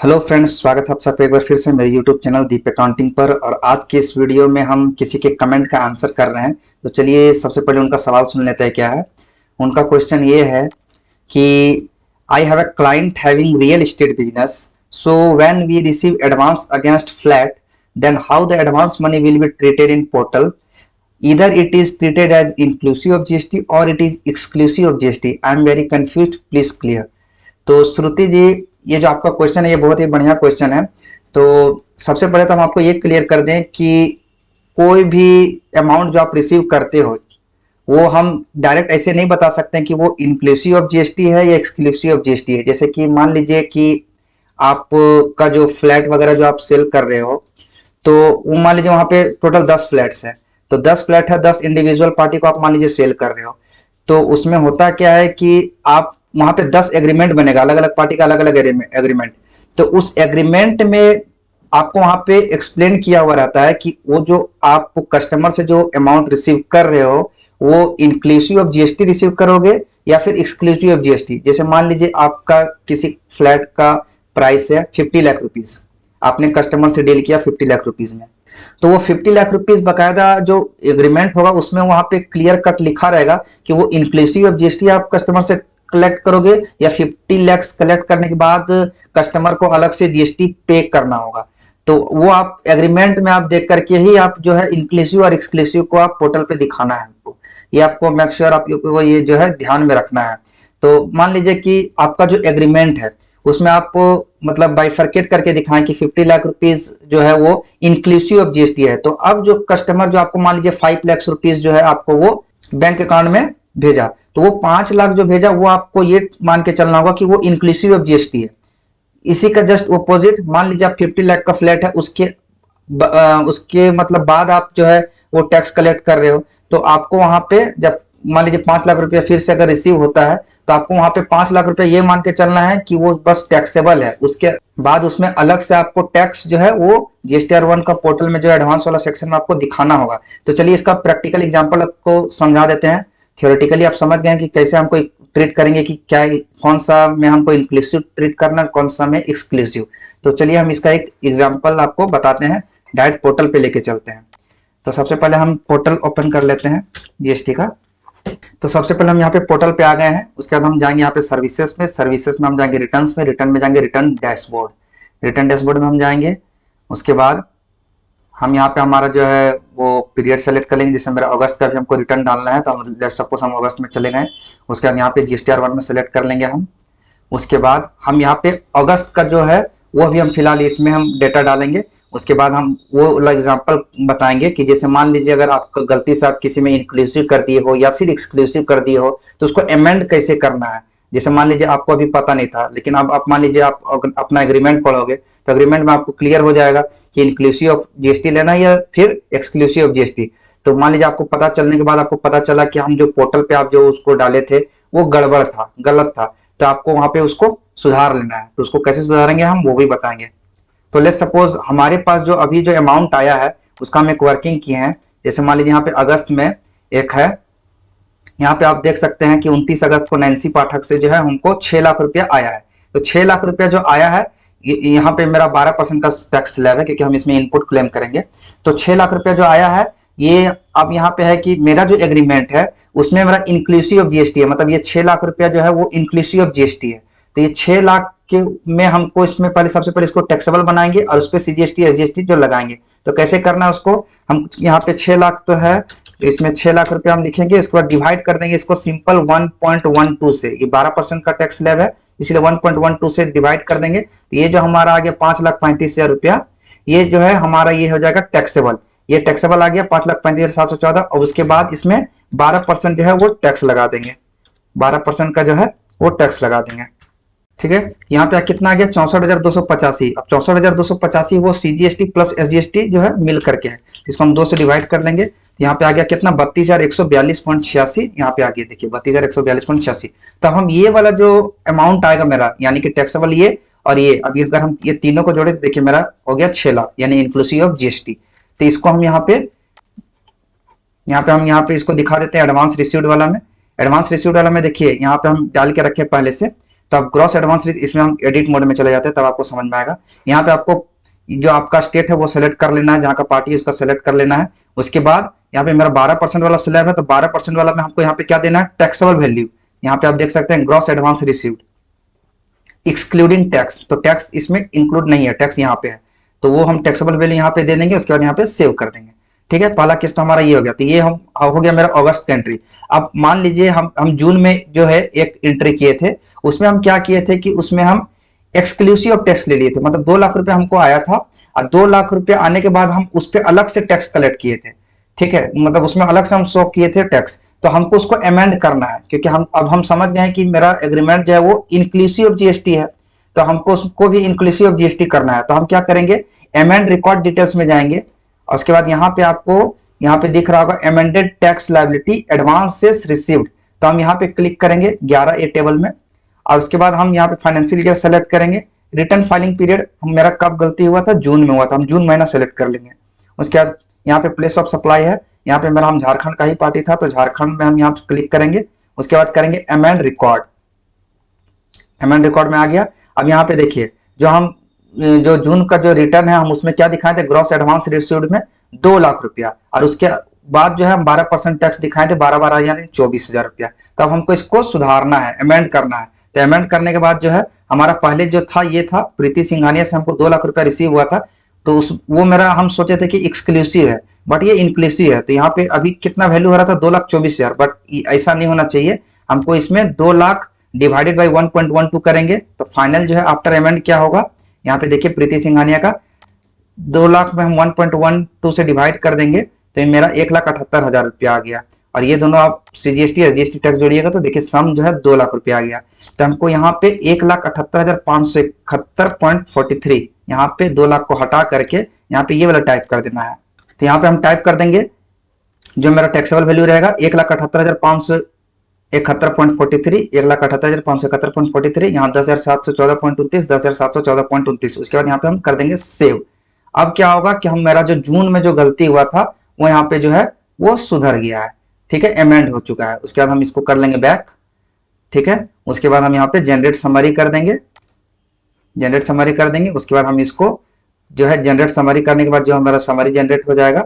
Hello friends, स्वागत है आप सबका एक बार फिर से मेरे यूट्यूब चैनल दीप अकाउंटिंग पर। और आज के इस वीडियो में हम किसी के कमेंट का आंसर कर रहे हैं। तो चलिए सबसे पहले उनका सवाल सुन लेते हैं क्या है। उनका क्वेश्चन ये है कि I have a client having real estate business, so when we receive advance against flat, then how the advance money will be treated in portal. Either it is treated as inclusive of GST और it is exclusive of GST. I am very confused, please clear. तो श्रुति जी, ये जो आपका question है ये बहुत ही बढ़िया question है। तो सबसे पहले तो हम आपको ये क्लियर कर दें कि कोई भी अमाउंट जो आप रिसीव करते हो वो हम डायरेक्ट ऐसे नहीं बता सकते हैं कि वो इंक्लूसिव ऑफ जीएसटी है या एक्सक्लूसिव ऑफ जीएसटी है। जैसे कि मान लीजिए कि आपका जो फ्लैट वगैरह जो आप सेल कर रहे हो, तो वो मान लीजिए वहां पे टोटल 10 फ्लैट्स हैं। तो 10 फ्लैट है, 10 इंडिविजुअल पार्टी को आप मान लीजिए सेल कर रहे हो। तो उसमें होता क्या है कि आप वहां पे 10 एग्रीमेंट बनेगा, अलग अलग पार्टी का अलग अलग एग्रीमेंट। तो उस एग्रीमेंट में आपको वहां पे एक्सप्लेन किया हुआ रहता है कि वो जो आप कस्टमर से जो अमाउंट रिसीव कर रहे हो वो इंक्लूसिव ऑफ जीएसटी रिसीव करोगे या फिर एक्सक्लूसिव ऑफ जीएसटी। जैसे मान लीजिए आपका किसी फ्लैट का प्राइस है 50 लाख रुपीज, आपने कस्टमर से डील किया 50 लाख रुपीज में। तो वो 50 लाख रुपीज बकायदा जो एग्रीमेंट होगा उसमें वहां पे क्लियर कट लिखा रहेगा कि वो इंक्लूसिव ऑफ जीएसटी आप कस्टमर से कलेक्ट करोगे या 50 लाख कलेक्ट करने के बाद कस्टमर को अलग से जीएसटी पे करना होगा। तो वो आप एग्रीमेंट में आप देख करके ही आप जो है इंक्लूसिव और एक्सक्लूसिव को आप पोर्टल पे दिखाना है आपको। ये आपको मेक श्योर आपको ये जो है ध्यान में रखना है। तो मान लीजिए कि आपका जो एग्रीमेंट है उसमें आप मतलब बाइफरकेट करके दिखाएं कि 50 लाख रुपीज जो है वो इंक्लूसिव ऑफ जीएसटी है। तो अब जो कस्टमर जो आपको मान लीजिए 5 लाख रुपीज जो है आपको वो बैंक अकाउंट में भेजा, तो वो 5 लाख जो भेजा वो आपको ये मान के चलना होगा कि वो इंक्लूसिव ऑफ जीएसटी है। इसी का जस्ट अपोजिट मान लीजिए आप 50 लाख का फ्लैट है, उसके मतलब बाद आप जो है वो टैक्स कलेक्ट कर रहे हो। तो आपको वहां पे जब मान लीजिए 5 लाख रुपया फिर से अगर रिसीव होता है तो आपको वहां पे 5 लाख रुपया ये मान के चलना है कि वो बस टैक्सेबल है। उसके बाद उसमें अलग से आपको टैक्स जो है वो GSTR1 का पोर्टल में जो एडवांस वाला सेक्शन में आपको दिखाना होगा। तो चलिए इसका प्रैक्टिकल एग्जांपल आपको समझा देते हैं। थियोरेटिकली आप समझ गए हैं कि कैसे हमको ट्रीट करेंगे, कि क्या कौन सा में हमको इंक्लूसिव ट्रीट करना है, कौन सा में एक्सक्लूसिव। तो चलिए हम इसका एक एग्जांपल आपको बताते हैं, डायरेक्ट पोर्टल पे लेके चलते हैं। तो सबसे पहले हम पोर्टल ओपन कर लेते हैं जीएसटी का। तो सबसे पहले हम यहाँ पे पोर्टल पे आ गए हैं। उसके बाद हम जाएंगे यहाँ पे सर्विसेज में, सर्विसेज में हम जाएंगे रिटर्न्स में, रिटर्न में जाएंगे रिटर्न डैशबोर्ड, रिटर्न डैशबोर्ड में हम जाएंगे। उसके बाद हम यहाँ पे हमारा जो है वो पीरियड सेलेक्ट कर लेंगे। जैसे मेरा अगस्त का भी हमको रिटर्न डालना है, तो हम सपोज हम अगस्त में चले गए। उसके बाद यहाँ पे GSTR1 में सेलेक्ट कर लेंगे हम। उसके बाद हम यहाँ पे अगस्त का जो है वो भी हम फिलहाल इसमें हम डेटा डालेंगे। उसके बाद हम वो एग्जांपल बताएंगे कि जैसे मान लीजिए अगर आपका गलती से आप किसी में इंक्लूसिव कर दिए हो या फिर एक्सक्लूसिव कर दिए हो तो उसको अमेंड कैसे करना है। जैसे मान लीजिए आपको अभी पता नहीं था, लेकिन अब आप मान लीजिए आप अपना एग्रीमेंट पढ़ोगे तो एग्रीमेंट में आपको क्लियर हो जाएगा कि इंक्लूसिव ऑफ जीएसटी लेना है या फिर एक्सक्लूसिव ऑफ जीएसटी। तो मान लीजिए आपको पता चलने के बाद आपको पता चला कि हम जो पोर्टल पे आप जो उसको डाले थे वो गड़बड़ था, गलत था, तो आपको वहां पे उसको सुधार लेना है। तो उसको कैसे सुधारेंगे हम वो भी बताएंगे। तो लेट्स सपोज हमारे पास जो अभी जो अमाउंट आया है उसका हम एक वर्किंग किए हैं। जैसे मान लीजिए यहाँ पे अगस्त में एक है, यहाँ पे आप देख सकते हैं कि 29 अगस्त को नैन्सी पाठक से जो है हमको 6 लाख रुपया आया है। तो 6 लाख रुपया जो आया है यहाँ पे मेरा 12% का टैक्स स्लैब है क्योंकि हम इसमें इनपुट क्लेम करेंगे। तो 6 लाख रुपया जो आया है ये अब यहाँ पे है कि मेरा जो एग्रीमेंट है उसमें मेरा इंक्लूसिव ऑफ जीएसटी है, मतलब ये 6 लाख रुपया जो है वो इंक्लूसिव ऑफ जीएसटी है। तो ये 6 लाख के में हमको इसमें पहले सबसे पहले इसको टैक्सेबल बनाएंगे और उस पर CGST SGST जो लगाएंगे। तो कैसे करना है उसको, हम यहाँ पे 6 लाख तो है, तो इसमें 6 लाख रुपया हम लिखेंगे। इसके बाद डिवाइड कर देंगे इसको सिंपल 1.12 से, ये 12% का टैक्स स्लैब है इसलिए 1.12 से डिवाइड कर देंगे। तो ये जो हमारा आ गया 5,35,000 रुपया, ये जो है हमारा ये हो जाएगा टैक्सेबल। ये टैक्सेबल आ गया 5,35,714। और उसके बाद इसमें 12% जो है वो टैक्स लगा देंगे, 12% का जो है वो टैक्स लगा देंगे। ठीक है, यहाँ पे कितना आ गया 64,285। अब 64,285 वो CGST प्लस SGST जो है मिल करके है, इसको हम 2 से डिवाइड कर लेंगे। यहाँ पे आ गया कितना 32,142.86। यहाँ पे आ गया देखिए 32,142.86। तो हम ये वाला जो अमाउंट आएगा मेरा यानी कि टैक्सेबल ये और ये, अभी अगर हम ये तीनों को जोड़े तो देखिए मेरा हो गया 6 लाख यानी इंक्लूसिव ऑफ GST। तो इसको हम यहाँ पे हम इसको दिखा देते हैं एडवांस रिसीव्ड वाला में। एडवांस रिसीव्ड वाला में देखिए यहाँ पे हम डाल के रखे पहले से। तो अब ग्रॉस एडवांस इसमें हम एडिट मोड में चले जाते हैं, तब आपको समझ में आएगा। यहाँ पे आपको जो आपका स्टेट है वो सेलेक्ट कर लेना है, जहाँ का पार्टी है उसका सेलेक्ट कर लेना है। उसके बाद यहाँ पे मेरा 12% वाला स्लैब है, तो 12% वाला में हमको यहाँ पे क्या देना है, टैक्सेबल वैल्यू। यहाँ पे आप देख सकते हैं gross advance received excluding tax, तो टैक्स इसमें इंक्लूड नहीं है, टैक्स यहाँ पे है, तो वो हम टैक्सेबल वैल्यू यहाँ पे दे देंगे। उसके बाद यहाँ पे सेव कर देंगे। ठीक है, पहला किस्त हमारा ये हो गया। तो ये हम हो गया मेरा अगस्त का एंट्री। अब मान लीजिए हम जून में जो है एक एंट्री किए थे, उसमें हम क्या किए थे कि उसमें हम एक्सक्लूसिव ऑफ टैक्स ले लिए थे, मतलब 2 लाख रुपए हमको आया था, और 2 लाख रुपए आने के बाद हम उस पर अलग से टैक्स कलेक्ट किए थे। ठीक है, मतलब उसमें अलग से हम शो किए थे टैक्स, तो हमको उसको अमेंड करना है, क्योंकि हम समझ गए कि मेरा एग्रीमेंट जो है वो इंक्लूसिव ऑफ जीएसटी है, तो हमको उसको भी इंक्लूसिव ऑफ जीएसटी करना है। तो हम क्या करेंगे, अमेंड रिकॉर्ड डिटेल्स में जाएंगे, और उसके बाद यहाँ पे आपको यहाँ पे दिख रहा होगा amended tax liability advances received, तो हम यहाँ पे क्लिक करेंगे 11A टेबल में, और उसके बाद हम यहाँ पे फाइनेंशियल ईयर सेलेक्ट करेंगे। रिटर्न फाइलिंग पीरियड मेरा कब गलती हुआ था, जून में हुआ था, हम जून महीना सेलेक्ट कर लेंगे। उसके बाद यहाँ पे प्लेस ऑफ सप्लाई है, यहाँ पे मेरा हम झारखंड का ही पार्टी था, तो झारखंड में हम यहाँ पे क्लिक करेंगे। उसके बाद करेंगे अमेंड रिकॉर्ड, अमेंड रिकॉर्ड में आ गया। अब यहाँ पे देखिए जो जून का जो रिटर्न है हम उसमें क्या दिखाए थे, ग्रॉस एडवांस रिसीव्ड में 2 लाख रुपया, और उसके बाद जो है हम 12% टैक्स दिखाए थे, 12 यानी 24,000 रुपया। तब हमको इसको सुधारना है, अमेंड करना है। तो अमेंड करने के बाद जो है हमारा पहले जो था ये था, प्रीति सिंघानिया से हमको 2 लाख रुपया रिसीव हुआ था, तो वो मेरा हम सोचे थे कि एक्सक्लूसिव है, बट ये इंक्लूसिव है। तो यहाँ पे अभी कितना वैल्यू हो रहा था, 2,24,000, बट ऐसा नहीं होना चाहिए। हमको इसमें 2 लाख डिवाइडेड बाई 1.12 करेंगे, तो फाइनल जो है आफ्टर अमेंड क्या होगा, यहाँ पे देखिए प्रीति सिंघानिया का 2 लाख में हम 1.12 से डिवाइड कर देंगे, तो ये मेरा 1,78,000 रुपया आ गया। और ये दोनों आप सीजीएसटी एसजीएसटी टैक्स जोड़िएगा तो देखिए सम जो है 2 लाख रुपया आ गया। तो हमको यहाँ पे 1,78,571.43, यहाँ पे 2 लाख को हटा करके यहाँ पे ये वाला टाइप कर देना है। तो यहाँ पे हम टाइप कर देंगे, जो मेरा टैक्सेबल वैल्यू रहेगा 1,78,571.43, 1,78,571.43, यहाँ 10,714.29, 10,714.29। उसके बाद यहाँ पे हम कर देंगे सेव। अब क्या होगा कि हम मेरा जो जून में जो गलती हुआ था वो यहाँ पे जो है वो सुधर गया है। ठीक है, अमेंड हो चुका है। उसके बाद हम इसको कर लेंगे बैक। ठीक है, उसके बाद हम यहाँ पे जनरेट समरी कर देंगे, जनरेट समरी कर देंगे। उसके बाद हम इसको जो है जनरेट समरी करने के बाद जो हमारा समरी जनरेट हो जाएगा,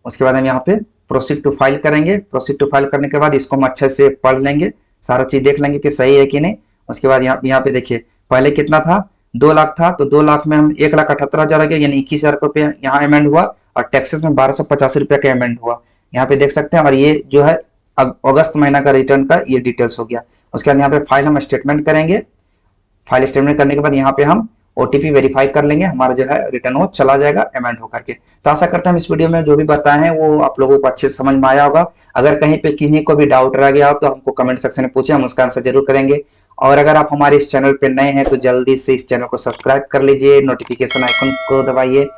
उसके बाद हम यहाँ पे प्रोसीड टू फाइल करेंगे। प्रोसीड टू फाइल करने के बाद इसको हम अच्छे से पढ़ लेंगे, सारा चीज देख लेंगे कि सही है कि नहीं। उसके बाद यहाँ पे देखिए पहले कितना था, 2 लाख था, तो 2 लाख में हम 1,78,000 आ गया, यानी 21,000 रुपया यहाँ अमेंड हुआ, और टैक्सेस में 1,285 रुपया का अमेंड हुआ, यहाँ पे देख सकते हैं। और ये जो है अगस्त महीना का रिटर्न का ये डिटेल्स हो गया। उसके बाद यहाँ पे फाइल हम स्टेटमेंट करेंगे। फाइल स्टेटमेंट करने के बाद यहाँ पे हम ओटीपी वेरीफाई कर लेंगे, हमारा जो है रिटर्न वो चला जाएगा अमेंड होकर के। तो आशा करते हैं हम इस वीडियो में जो भी बताए हैं वो आप लोगों को अच्छे से समझ में आया होगा। अगर कहीं पे किसी को भी डाउट रह गया हो तो हमको कमेंट सेक्शन में पूछे, हम उसका आंसर जरूर करेंगे। और अगर आप हमारे इस चैनल पे नए हैं तो जल्दी से इस चैनल को सब्सक्राइब कर लीजिए, नोटिफिकेशन आइकन को दबाइए,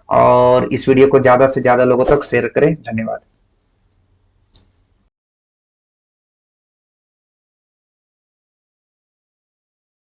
और इस वीडियो को ज्यादा से ज्यादा लोगों तक शेयर करें। धन्यवाद।